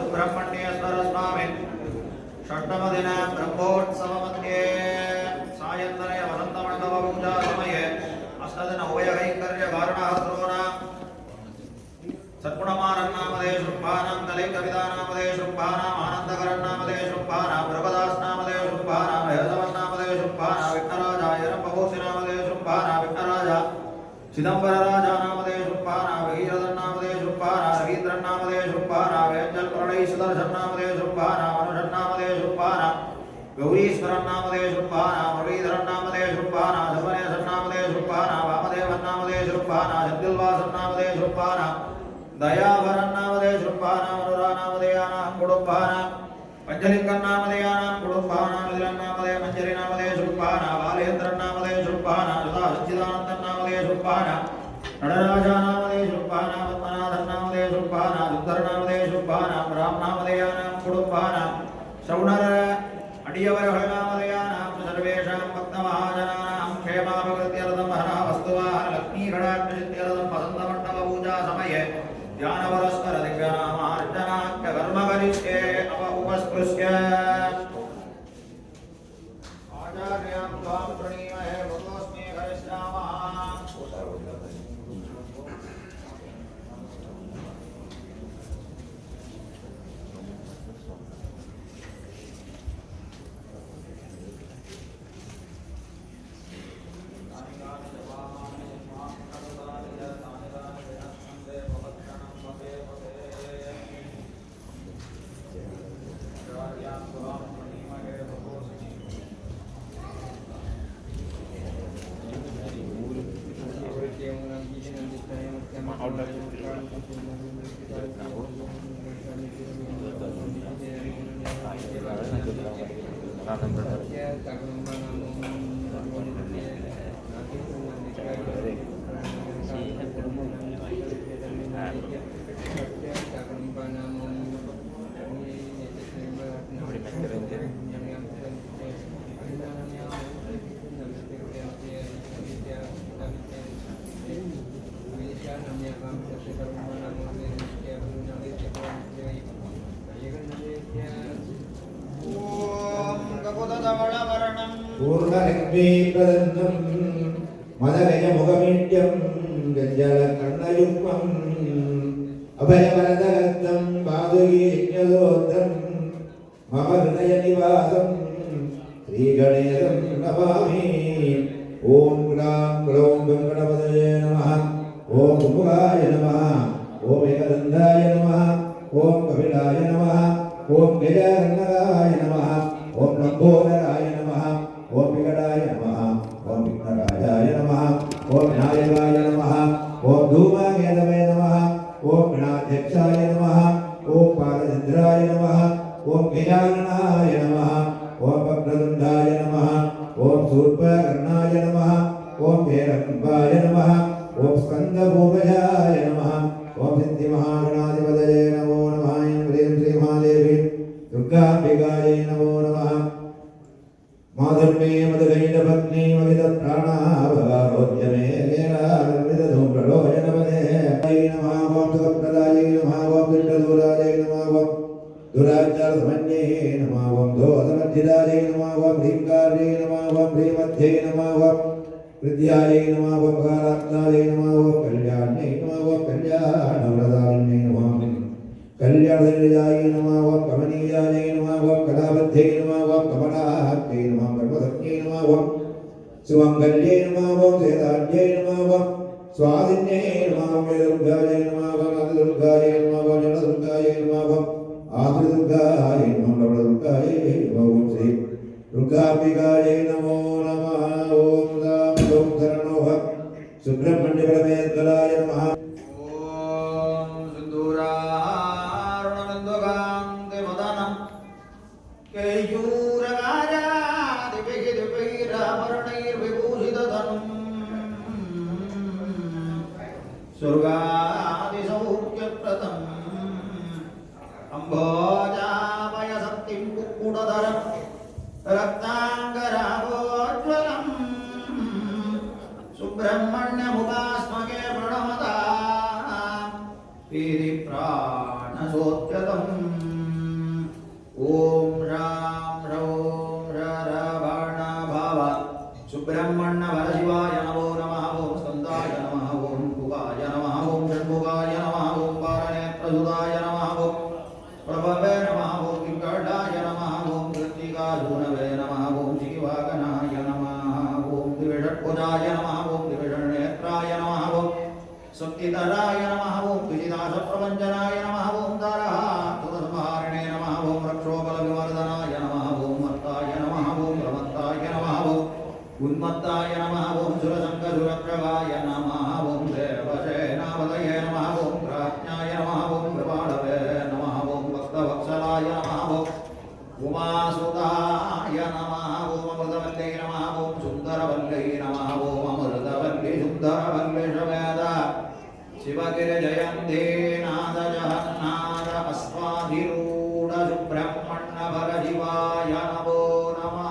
सुब्रह्मण्येश्वर स्वामी षष्ठमदिन ब्रह्मोत्सव मध्ये सायंतने वसंतमंडप पूजा समये अष्टदिन उभयकैंकर्य कारणहर्तॄणां सद्गुणमानन्नामदे शुभानां कलैकविदानामदे शुभानां आनन्दकरन्नामदे शुभानां प्रभदासनामदे शुभानां हेतवन्नामदे शुभानां विघ्नराजाय रम्भभूषणामदे शुभानां विघ्नराजा चिदंबरराजानामदे शुभानां भगीरथन्नामदे शुभानां रवीन्द्रन्नामदे शुभानां वेञ्जलप्रणयसुदर्शन्नामदे शुभानां मनुषन्नामदे शुभानां गौरीश्वरन्नामदे शुभानां मुरलीधरन्नामदे शुभानां शबनेशन्नामदे शुभानां वामदेवन्नामदे शुभानां जगद्वासन्नामदे शुभानां दयाभरन्नामदे शुभानां अनुरानामदेयानां कुटुम्बानां पंचलिंगन्नामदेयानां कुटुम्बानां मिलिरन्नामदे मंजरीनामदे शुभानां बालेन्द्रन्नामदे शुभानां सदा सच्चिदानन्दन्नामदे शुभानां நடராஜாநாமதே சுப்பானா பத்மநாதநாமதே சுப்பானா சுந்தரநாமதே சுப்பானா ராமநாமதேயானாம் குடும்பானாம் சௌனர அடியவர்களாமதேயானாம் சர்வேஷாம் பக்தமஹாஜனானாம் க்ஷேமாபகத்யர்தம் ஹரா வஸ்துவாஹ லக்ஷ்மீகடாட்சசித்யர்தம் வசந்தமண்டப பூஜா சமயே ध्यानवरस्कर दिव्यनामार्चनाख्य कर्म करिष्ये अव उपस्पृश्य आचार्यां त्वां प्रणीमहे भगवस्मे करिष्यामः पूर्णलिङ्गेकदन्तं मदगजमुखमीड्यं गञ्जलकर्णयुग्मम् अभयवरदगद्धं पादुकीयज्ञदोद्धं मम हृदयनिवासं श्रीगणेशं नमामि ॐ ग्रां ग्लौं गणपतये नमः ॐ मुखाय नमः ॐ एकदन्ताय नमः ॐ कपिलाय नमः ॐ गजाननाय नमः ॐ लम्बोदराय नमः ॐ विकटाय नमः ॐ विघ्नराजाय नमः ॐ विनायकाय नमः ॐ धूमकेतवे नमः ॐ गणाध्यक्षाय नमः ॐ पादचन्द्राय नमः ॐ गजाननाय नमः ॐ वक्रतुण्डाय नमः ॐ शूर्पकर्णाय नमः ॐ भैरवाय नमः ॐ स्कन्दभूमजाय नमः ॐ सिद्धिमहागणाधिपतये नमो नमः ह्रीं श्रीमहादेवी दुर्गाम्बिकायै नमो नमः माधुर्मे मदगैनभग्ने मगितप्राणाभगारोग्यमे केलार्विदधूम्रलोचनपदे नमः ॐ सुखप्रदायै नमः ॐ दुष्टदूरायै नमः ॐ दुराचारसमन्ये नमः ॐ दोषमर्जितायै नमः ॐ ह्रीङ्कार्यै नमः ॐ ह्रीमध्यै नमः ॐ विद्यायै नमः ॐ कालात्मायै नमः ॐ कल्याण्यै नमः ॐ कल्याणवरदायिन्यै नमः कल्याणनिलयाय नमः ॐ कमनीयाय नमः ॐ कलाबद्धै नमः ॐ कमलाहात्यै नमः कर्मधन्यै नमः ॐ सुमङ्गल्यै नमः ॐ वेदाढ्यै नमः ॐ स्वादिन्यै नमः ॐ वेददुर्गायै नमः ॐ आदिदुर्गायै नमः ॐ जलदुर्गायै नमः ॐ आदिदुर्गायै नमः लवदुर्गायै नमः ॐ श्री दुर्गाम्बिकायै नमो नमः ॐ दां दौं धरणोः सुब्रह्मण्यपरमेश्वराय नमः केयूरगाजा रक्ताङ्गरागोज्ज्वलम् सुब्रह्मण्यमुपास्मके प्रणमता पीतिप्राणसोद्यतम् ॐ रां रौं ररवणभव सुब्रह्मण्यवरशिवाय नमो नमः ॐ स्कन्दाय नमः ॐ भुवाय नमः ॐ षण्मुखाय नमः ॐ पारनेत्रसुताय नमः ॐ प्रभवे नमः ॐ किङ्कटाय नमः ॐ कृत्तिकाधूनवे नमः ॐ जीवागनाय नमः ॐ दिविषट्कुजाय नमः ॐ दिविषण्नेत्राय नमः ॐ शक्तिधराय नमः ॐ द्विजिदासप्रपञ्चनाय नमः ॐ तारहासुरसंहारिणे नमः ॐ रक्षोबलविवर्धनाय नमः ॐ मत्ताय नमः ॐ प्रमत्ताय नमः ॐ उन्मत्ताय नमः ॐ सुरसङ्गसुरप्रभाय नमः ॐ देवसेनापतये नमः ॐ प्राज्ञाय नमः ॐ कृपालवे नमः ॐ भक्तवत्सलाय नमः ॐ उमासुताय नमः ॐ अमृतवल्लै नमः ॐ सुन्दरवल्लै नमः ॐ अमृतवल्ली सुन्दरवल्ली समेत शिवगिरिजयन्ती नाद जगन्नाथ अश्वाधिरूढ सुब्रह्मण्यभरशिवाय नमो नमः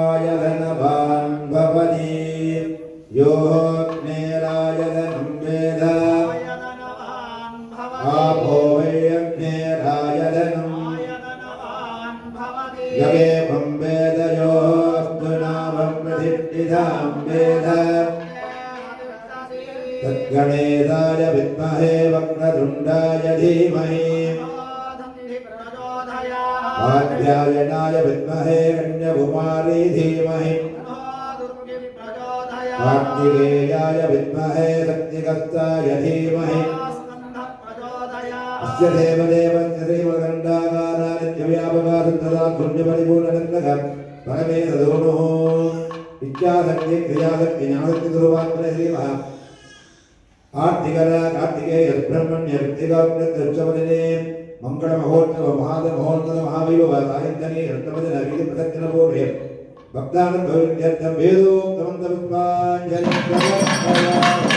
अग्निर्वागपामायधनमायधनवान् भवति योऽग्नेरायधनं वेद आपो वै अग्नेरायधनम् यगेवं वेद योऽस्तु नामं प्रतिष्ठितां वेद तद्गणेशाय विद्महे वक्रतुण्डाय धीमहि कात्यायनाय विद्महे कन्याकुमारी धीमहि कार्तिकेयाय विद्महे शक्तिकर्ताय धीमहि अस्य देवदेवस्य देवगण्डाकारादित्यव्यापकासुन्दरां पुण्यपरिपूर्णगण्डकं परमेशदोनुः इच्छाशक्ति क्रियाशक्ति ज्ञानशक्तिस्वरूपात्मने श्रीमः आर्तिकरा कार्तिकेय ब्रह्मण्य ऋत्विकाग्निर्चवदिने मंगलमहोत्सव महामहोत्सव महावैभव सायन्तने रत्नवदन वीरप्रदक्षिणपूर्वे भक्तानुभवित्यर्थं वेदोक्तमन्तपुष्पाञ्जलिं समर्पयामि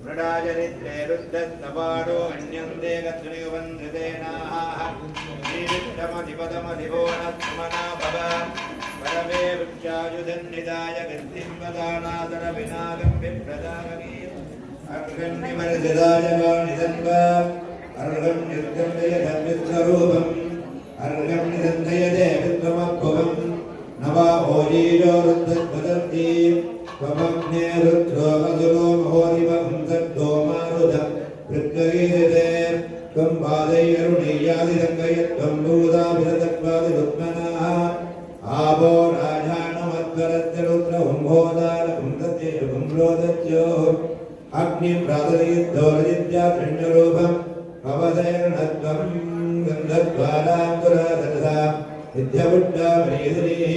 मृडाचरित्रे रुद्धस्तपाडो मन्यन्ते गत्रियुवन्धृतेनाः श्रीविक्रमधिपदमधिपो नमना भव परमे वृक्षायुधन्निधाय गद्धिं वदानादरविनागं विप्रदागीम् अर्घन्निमर्जिदाय वाणिदन्वा अर्घं निर्गम्ययधविद्वरूपम् अर्घं निदन्दयते विद्वमभुवम् नवा ओजीरो रुद्धद्वदन्ति त्वमग्ने रुद्रो वसुरो महोरिवं सद्दो मारुधं पृथ्वीरिते त्वं पादैरुणीयादिरङ्गयत्वं भूताभिरतत्वादिरुत्मनः आपो राजानमत्वरस्य रुद्रहुम्भोदारहुं तत्येवं रोदत्योः अग्निप्रातरयुद्धोरजित्या पिण्डरूपं पवसैर्णत्वं गन्धद्वारान्तुरादधा विद्यापुट्टामरीधरीः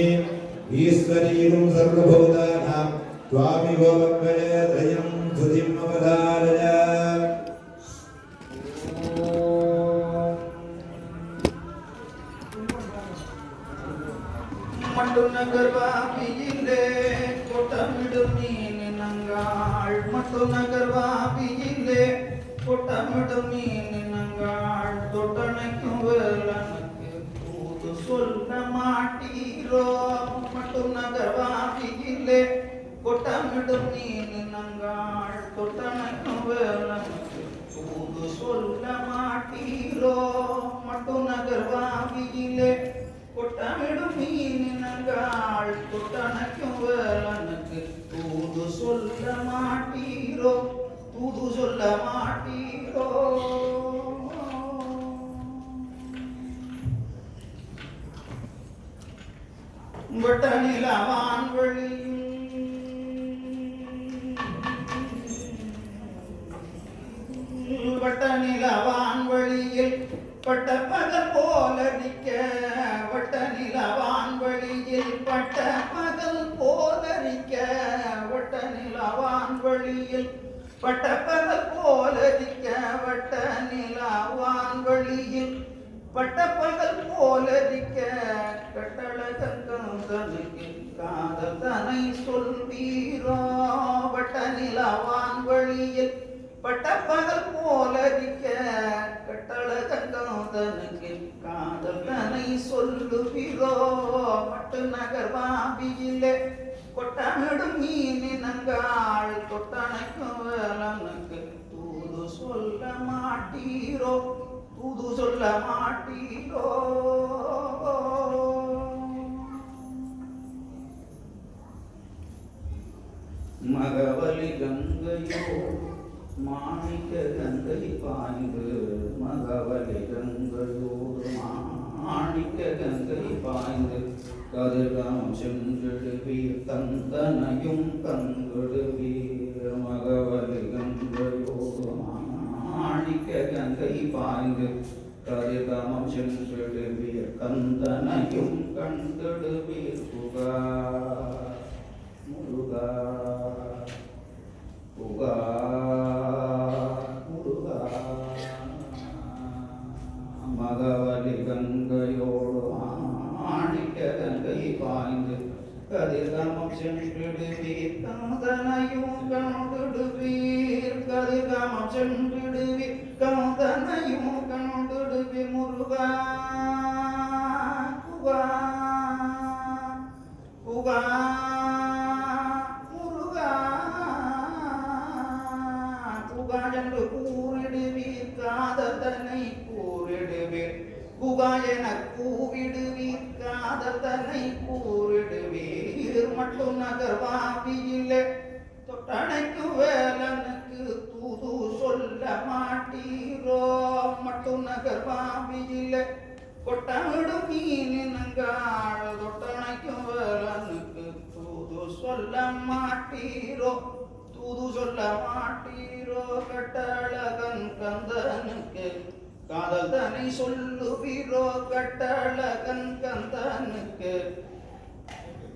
ईश्वरीं सर्वभूतानां त्वामिहो वक्वयत्रयं स्तुतिम् अवधारय മട്ടുനഗർവാപിയിലെ കൊട്ടമിടുമീനിനങ്കാൾ മട്ടുനഗർവാപിയിലെ കൊട്ടമിടുമീനിനങ്കാൾ തൊട്ടണയ്ക്കും വേളനക്ക് തൂതു சொல்ல மாட்டீரோ മട്ടുനഗർവാപിയിലെ കൊട്ടമിടുമീനിനങ്കാൾ തൊട്ടണയ്ക്കും വേളനക്ക് തൂതു சொல்ல மாட்டீரோ മട്ടുനഗർവാപിയിലെ கொட்டமிடும் மீனினங்காள் தொட்டணைக்கும் வேலனுக்கு தூது சொல்ல மாட்டீரோ தூது சொல்ல மாட்டீரோ வட்டநிலவான் வழியில் வட்டநிலவான் வழியில் பட்ட பகல் போலடிக்க வட்ட நிலவான் வழியில் பட்ட பகல் போலடிக்க வட்ட நிலவான் வழியில் பட்ட பகல் போலடிக்க வட்ட நிலவான் வழியில் பட்ட பகல் போலடிக்க கட்டழகங்கம் தனக்கு காதல் தனை சொல்வீரோ வட்ட நிலவான் வழியில் பட்ட பகல் போலடிக்க கட்டழகங்கம் தனக்கு காதல் தனை சொல்லுவீரோ மட்டு நகர்வாபியிலே கொட்டமிடும் மீனினங்காள் கொட்டணைக்கும் வேலனுக்கு தூது சொல்ல மாட்டீரோ தூது சொல்ல மாட்டீரோ மகவலி கங்கையோ மாணிக்க கங்கை பாய்ந்து மகவலி கங்கையோடு மாணிக்க கங்கை பாய்ந்து கதிர்காம் சென்றிடுவீர் தந்தனையும் கங்கிடுவீர் மகவலி கங்கையோடு மாணிக்க கங்கை பாய்ந்து கதிர்காமம் சென்றிடுவீர் கந்தனையும் கண்டிடுவீர் புகா முருகா புகா முருகா மகவலி கங்கையோடு மாணிக்க கங்கை பாய்ந்து கதிர்காமம் சென்றிடுவீர் கந்தனையும் கண்டிடுவீர் கதிர்காமம் சென்றிடுவீர் கந்தனையும் கண்டிடுவீர் முருகா புகா புகா என்று கூறிடுவீர் காதத்தனை கூறிடுவீர் புகா என கூவிடுவீர் காதத்தனை கூறிடுவீர் மட்டும் நகர்வாபியிலே தொட்டணைக்கு வேலனுக்கு தூது சொல்ல மாட்டீரோ மட்டும் நகர்வாபியிலே கொட்டமிடும் மீனினங்காள் தொட்டணைக்கு வேலனுக்கு தூது சொல்ல மாட்டீரோ தூது சொல்ல மாட்டீரோ கட்டழகன் கந்தனுக்கு காதல் தனை சொல்லுவீரோ கட்டழகன் கந்தனுக்கு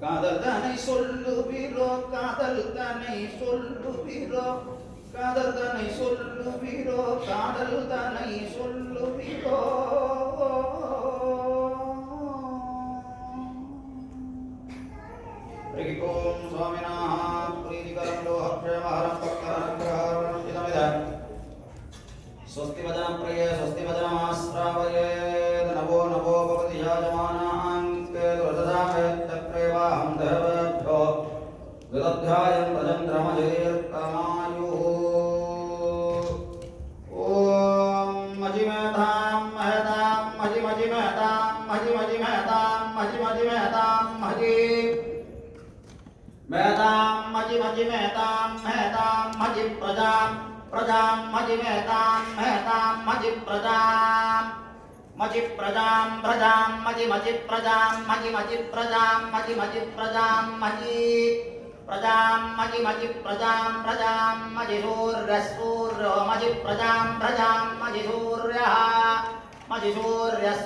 காதல் தனை சொல்லுவீரோ காதல் தனை சொல்லுவீரோ காதல் தனை சொல்லுவீரோ காதல் தனை சொல்லுவீரோ हरिः ओं स्वामिनः प्रीतिकरं लोहक्षेमहरं भक्तानुग्रहं इदमिदं स्वस्ति वचनप्रिये स्वस्ति वचनमाश्रावयेत् नभो नभो भवति याजमानान् केतुरदधामेत्यप्रेवाहं देवेभ्यो विदध्यायं प्रचन्द्रमजदीर्घमायुः ॐ मजिमेधां महतां मजिमजिमेधां मजिमजिमेधां मजिमजिमेधां मजि मेधां मजिमजिमेधां मेधां मजि प्रजां प्रजां मजिमेधां मेधां मजि प्रजां मजि प्रजां प्रजां मजि प्रजां मजि प्रजां मजि प्रजां मजि प्रजां मजि प्रजां प्रजां मजि सूर्यः मजि प्रजां प्रजां मजि सूर्यः मजि सूर्यः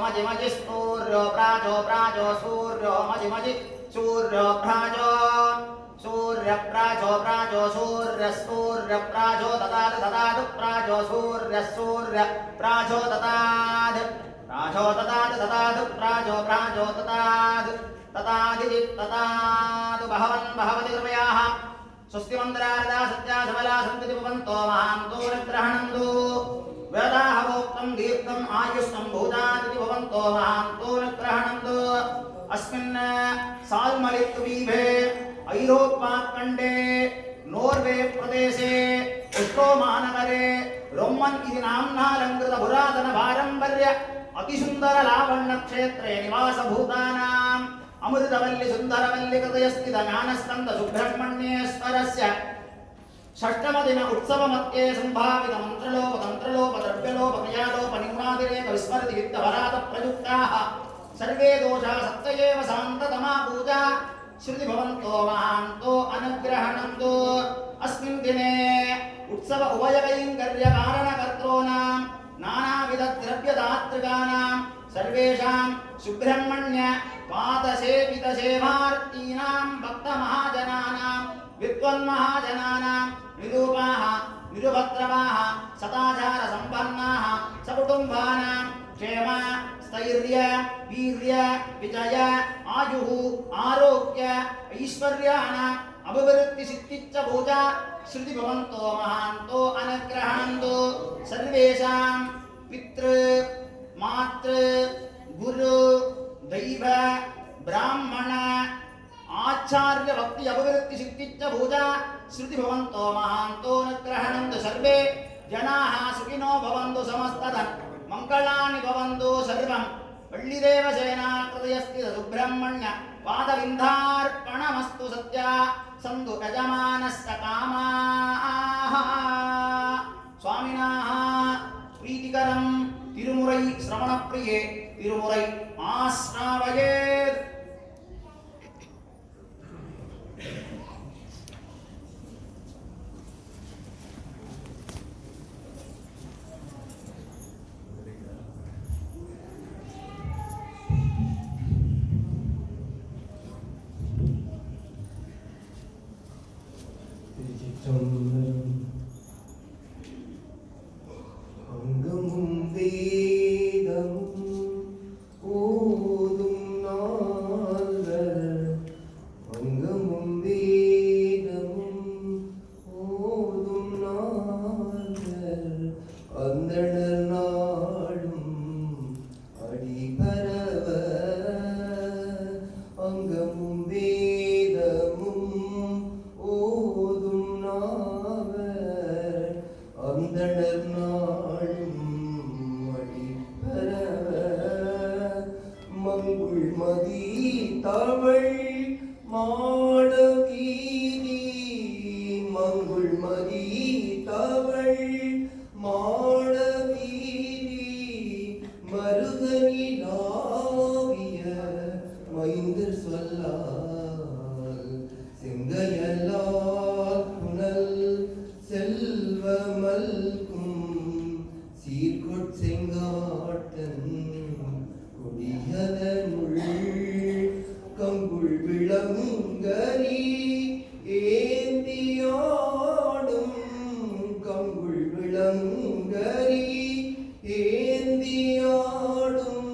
मजि सूर्यो प्राजो सूर्यो मजि सूर्यो प्राजो सूर्य प्राजो ददातु प्राजो सूर्य प्राजो ददातु प्राजो ततादि भगवति कृपयाः स्वस्ति मन्त्रारदा सत्या सबला सन्ति भवन्तो महान्तो निग्रहणन्तु वेदाहवोक्तं दीर्घम् आयुष्तं भूतादिति भवन्तो महान्तो निग्रहणन्तु अस्मिन् साल्मलिद्वीपे ऐरोप्याखण्डे नोर्वे प्रदेशे ओस्लो महानगरे रोमन् इति नाम्नालङ्कृत पुरातन पारम्पर्य अतिसुन्दर लावण्य क्षेत्रे निवासभूतानाम् अमृतवल्ली सुन्दरवल्ली कृतयस्थित ज्ञानस्कन्द सुब्रह्मण्येश्वरस्य षष्ठमदिन उत्सवमध्ये सम्भावित मन्त्रलोप तन्त्रलोप द्रव्यलोप क्रियालोप निम्नादिरेक विस्मृति वित्तपराध प्रयुक्ताः सर्वे दोषाः सत्तयेव शान्ततमा पूजा श्रुति भवन्तो महान्तो अनुग्रहणन्तु अस्मिन् दिने उत्सव उभयकैङ्कर्य कारणकर्तॄणां नानाविध द्रव्यदातृकानां सर्वेषां सुब्रह्मण्य पादसेवित सेवार्थीनां भक्तमहाजनानां विद्वन्महाजनानां निरूपाः निरुपद्रवाः सदाचार सम्पन्नाः सकुटुम्बानां क्षेम स्थैर्य वीर्य विजय आयुः आरोग्य ऐश्वर्याणाम् अभिवृद्धि सिद्धिच्च पूजा श्रुति भवन्तो महान्तो अनुग्रहणन्तु सर्वेषां पितृ मातृ गुरु दैव ब्राह्मण आचार्य भक्ति अभिवृद्धि सिद्धिच्च पूजा श्रुति भवन्तो महान्तो अनुग्रहणन्तु सर्वे जनाः सुखिनो भवन्तु समस्तदन् मंगलानि भवन्तु सर्वं वल्लीदेवसेना कृतयस्ति सुब्रह्मण्य पादविन्दार्पणमस्तु सत्या सन्तु यजमानस्य कामाः स्वामिनाः प्रीतिकरं तिरुमुरै श्रवणप्रिये तिरुमुरै आश्रावयेत् அங்கமும் வேதமும் ஓதும் நாள்கள் அங்கமும் வேதமும் ஓதும் நாள்கள் அந்தணர் நாடும் அடிபரவ அங்கமும் வேதமும் ஓதும் நாவர் அந்தணர் நாடும் அடிபரவ மங்குள் மதி தவள் மாடவீதி மங்குள் மதி தவள் மாடவீதி மருகனிலாவிய மைந்தர் சொல்லால் செங்கையல்லால் புனல் செல்வமல்கும் சீர்கொட்செங்காட்டன் கொடியதனுள் கங்குள் விளங்கரி ஏந்தியாடும் கங்குள் விளங்கரி ஏந்தியாடும்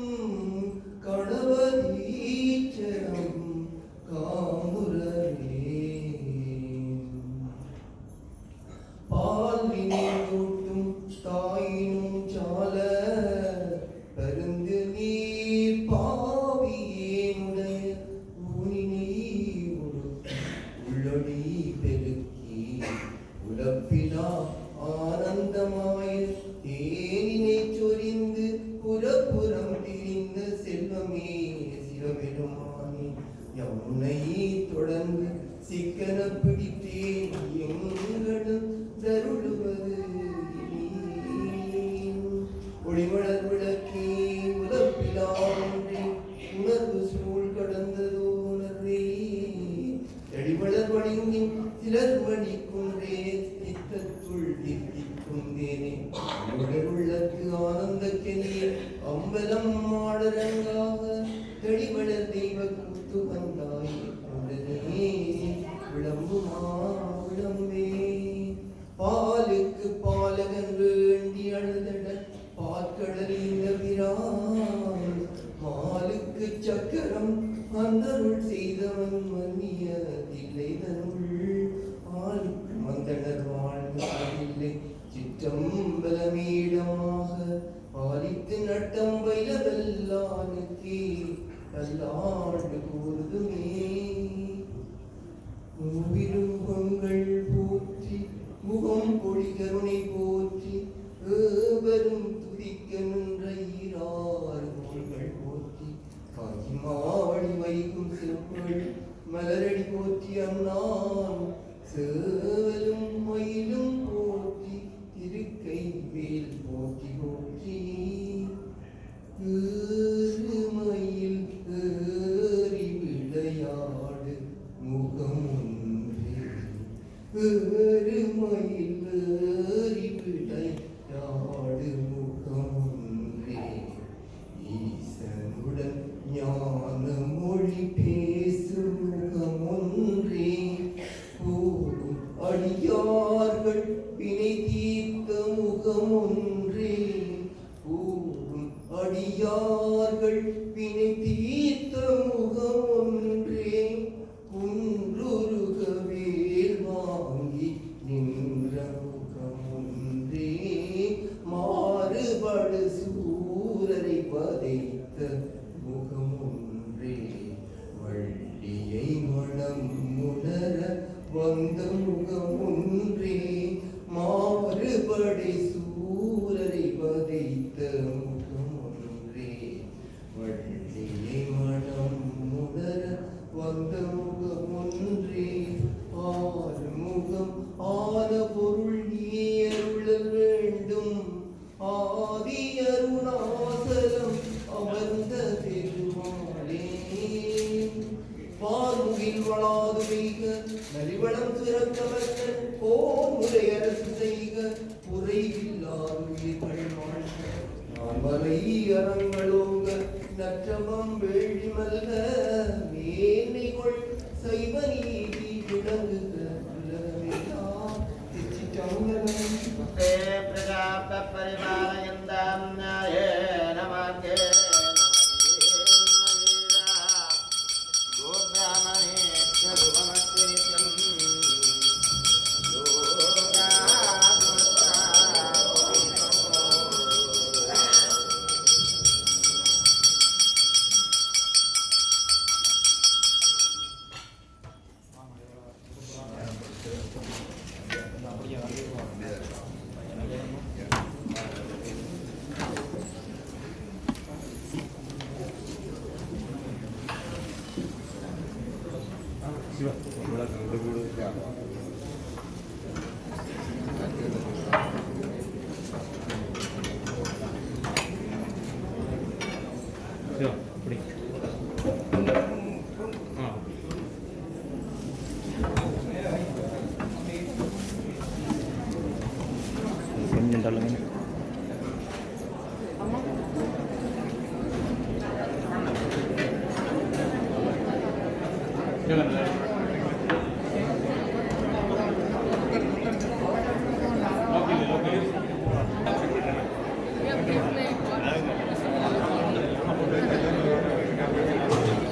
கணவதீச்சரம் கா பாலினூட்டும் தாயினும் சால பருந்து நீர் பாவியேனுடைய ஊனினை உள்ளொளி பெருக்கி உலப்பிலா ஆனந்தமாய தேனினை சொரிந்து புறப்புறம் திரிந்த செல்வமே சிவபெருமானே யமுனை தொடர்ந்து சிக்கன பிடித்தேன் எங்களும் தருளுவது ஒளிமலர் விளக்கே உலப்பிலா ஒன்றே உணர்வு சூழ் கடந்ததோ உணர்வே எடிமலர் வணிங்கின் சிலர் மணிக்குன்றே சித்தத்துள் தித்திக்குந்தேனே உள்ளத்து ஆனந்தக்கெனியே அம்பலம் ஆடரங்காக தெளிவளர் தெய்வ கூத்து வந்தாய் உடனே விளம்புமா விளம்பே பாலுக்கு பாலகன் வேண்டி அழுதட பாற்கடலிந்த பிரான் மாலுக்கு சக்கரம் அந்தருள் செய்தவன் மன்னிய தில்லை தனுள் ஆளுக்கு மந்தனர் வாழ்ந்ததில்லை சிற்றம்பலமீடமாக பாலித்து நட்டம் வைலவல்லானுக்கே கல்லாண்டு கூறுதுமே மூவிலும் பொங்கல் போற்றி முகம் பொழி கருணை போற்றி ஏவரும் துதிக்க நின்ற ஈராறு நூல்கள் போற்றி காஞ்சிமாவடி வைக்கும் சிறப்புகள் மலரடி போற்றி அண்ணான் சேவலும் மயிலும் போற்றி திருக்கை வேல் போற்றி போற்றி ஏறுமயில் ஏறி விளையாடு முகம் ஒன்றே ஏறுமயில் ஏறி விளையாடு முகம் ஒன்றே ஈசனுடன் ஞான மொழி பேசும் முகம் ஒன்றே கூறும் அடியார்கள் வினை தீர்த்த முகம் ஒன்றே கூறும் அடியார்கள் வினை தீர்த்த முகம் ஒன்றே குன்றுருக வேல் வாங்கி நின்ற முகம் ஒன்றே மாறுபடு சூரரை பதைத்த முகம் ஒன்றே வள்ளியை மனம் உணர வந்த முகம் ஒன்றே மாறுபடை சூரரை பதைத்த முகம் ஒன்றே வள்ளியை மனம் உணர வந்த முகம் ஒன்றே ஆறு முகம் ஆன பொருள் நீ அருளல் வேண்டும் ஆதி அருணாசலம் அமர்ந்த பெருமாளே பார்முகில் வளாது வைக நலிவளம் சுரக்கவர்கள் போர் முறை அரசு செய்க குறைவில்லாத உயிர்கள் வாழ்க நான்மறை அறங்களோங்க நற்றவம் வேள்வி மல்க மேன்மை கொள் சைவ நீதி விளங்குக உலகமெல்லாம் திருச்சிற்றம்பலம். பிரஜாபரிபாலயந்தாம் ஞாயேன மார்கே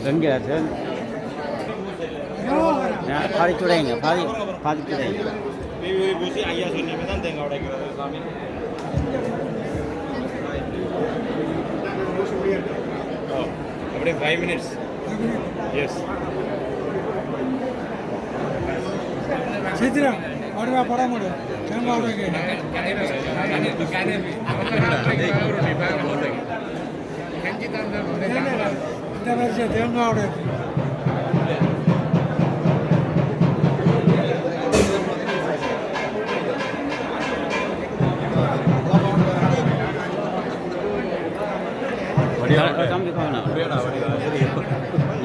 Rengga, Jen. பாதி சுடைங்க பாதி பாதி சுடைங்க பூசி ஐயா சொன்னீங்க தான் தேங்காய் உடைக்கிறது சாமி அப்படியே 5 minutes எஸ் சித்திரம் அடுவா பட முடியும் தேங்காய் உடைக்க இந்த வருஷம் தேங்காய் உடைக்கு தம்பி கோவனா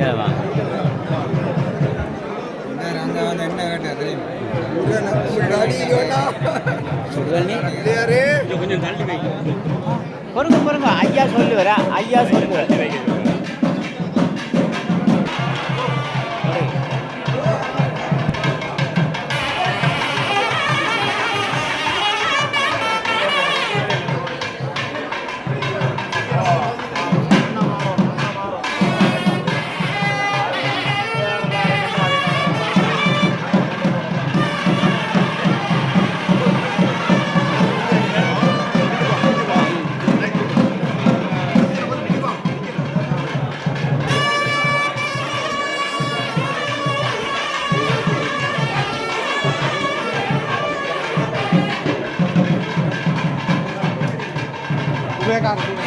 ஏவா என்ன கேட்டது சுடுதண்ணி கொஞ்சம் தள்ளி வை பொறுங்க பொறுங்க ஐயா சொல்லுவாரா ஐயா சொல்லுவார் விவேகானந்தர்